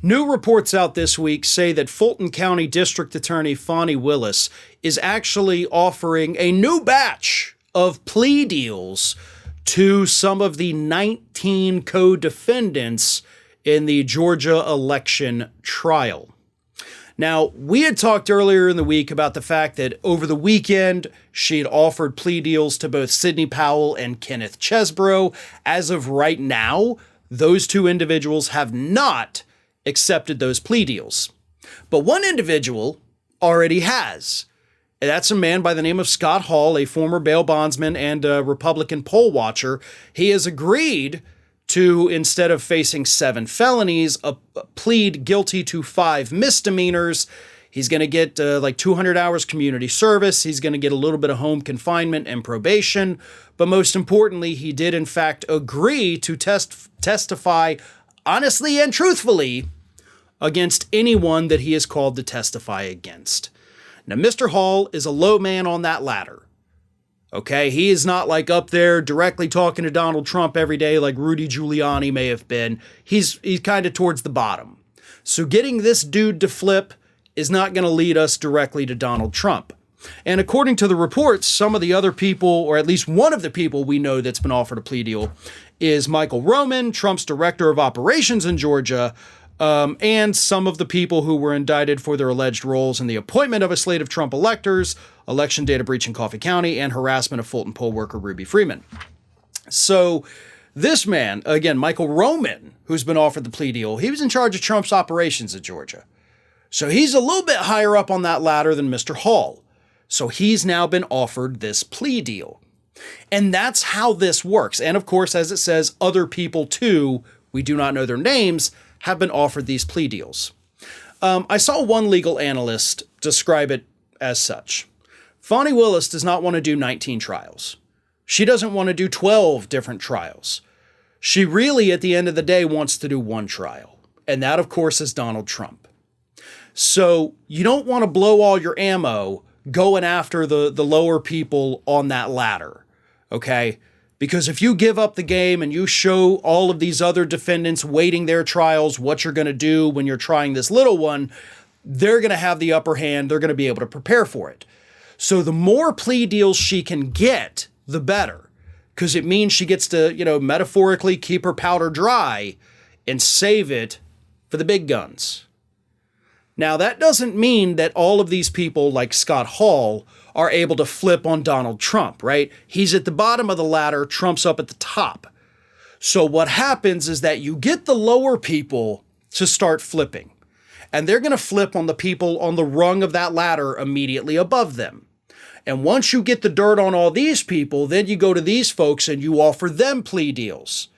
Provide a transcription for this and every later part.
New reports out this week say that Fulton County District Attorney Fani Willis is actually offering a new batch of plea deals to some of the 19 co-defendants in the Georgia election trial. Now, we had talked earlier in the week about the fact that over the weekend, she had offered plea deals to both Sidney Powell and Kenneth Chesbro. As of right now, those two individuals have not accepted those plea deals. But one individual already has. And that's a man by the name of Scott Hall, a former bail bondsman and a Republican poll watcher. He has agreed to, instead of facing 7 felonies, plead guilty to 5 misdemeanors. He's going to get like 200 hours community service. He's going to get a little bit of home confinement and probation. But most importantly, he did in fact agree to testify honestly and truthfully against anyone that he is called to testify against. Now, Mr. Hall is a low man on that ladder. Okay, he is not like up there directly talking to Donald Trump every day like Rudy Giuliani may have been. He's kind of towards the bottom. So getting this dude to flip is not going to lead us directly to Donald Trump. And according to the reports, some of the other people, or at least one of the people we know that's been offered a plea deal, is Michael Roman, Trump's director of operations in Georgia, and some of the people who were indicted for their alleged roles in the appointment of a slate of Trump electors, election data breach in Coffee County, and harassment of Fulton poll worker Ruby Freeman. So this man, again, Michael Roman, who's been offered the plea deal, he was in charge of Trump's operations in Georgia. So he's a little bit higher up on that ladder than Mr. Hall. So he's now been offered this plea deal. And that's how this works. And of course, as it says, other people too, we do not know their names, have been offered these plea deals. I saw one legal analyst describe it as such. Fani Willis does not want to do 19 trials. She doesn't want to do 12 different trials. She really, at the end of the day, wants to do one trial. And that, of course, is Donald Trump. So you don't want to blow all your ammo going after the lower people on that ladder, okay? Because if you give up the game and you show all of these other defendants waiting their trials what you're going to do when you're trying this little one, they're going to have the upper hand. They're going to be able to prepare for it. So the more plea deals she can get, the better. Because it means she gets to, metaphorically keep her powder dry and save it for the big guns. Now, that doesn't mean that all of these people like Scott Hall are able to flip on Donald Trump, right? He's at the bottom of the ladder, Trump's up at the top. So what happens is that you get the lower people to start flipping, and they're going to flip on the people on the rung of that ladder immediately above them. And once you get the dirt on all these people, then you go to these folks and you offer them plea deals.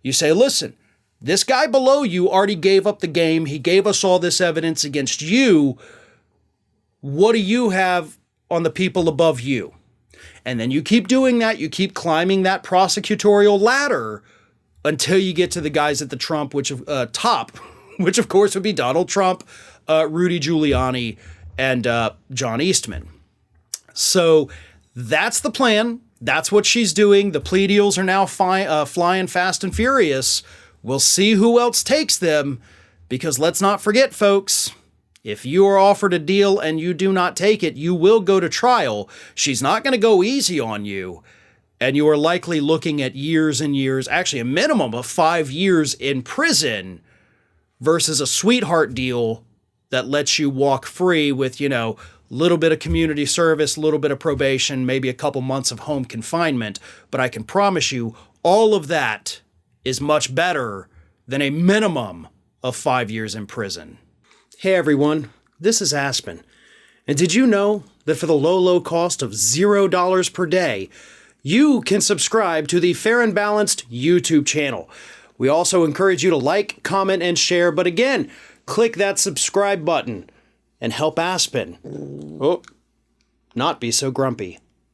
You say, listen, this guy below you already gave up the game. He gave us all this evidence against you. What do you have on the people above you? And then you keep doing that. You keep climbing that prosecutorial ladder until you get to the guys at the Trump, top, which of course would be Donald Trump, Rudy Giuliani, and John Eastman. So that's the plan. That's what she's doing. The plea deals are now flying fast and furious. We'll see who else takes them, because let's not forget, folks, if you are offered a deal and you do not take it, you will go to trial. She's not going to go easy on you, and you are likely looking at years and years, actually a minimum of 5 years in prison versus a sweetheart deal that lets you walk free with, little bit of community service, a little bit of probation, maybe a couple months of home confinement. But I can promise you all of that is much better than a minimum of 5 years in prison. Hey everyone, this is Aspen. And did you know that for the low cost of $0 per day, you can subscribe to the Fair and Balanced YouTube channel? We also encourage you to like, comment, and share. But again, click that subscribe button and help Aspen not be so grumpy.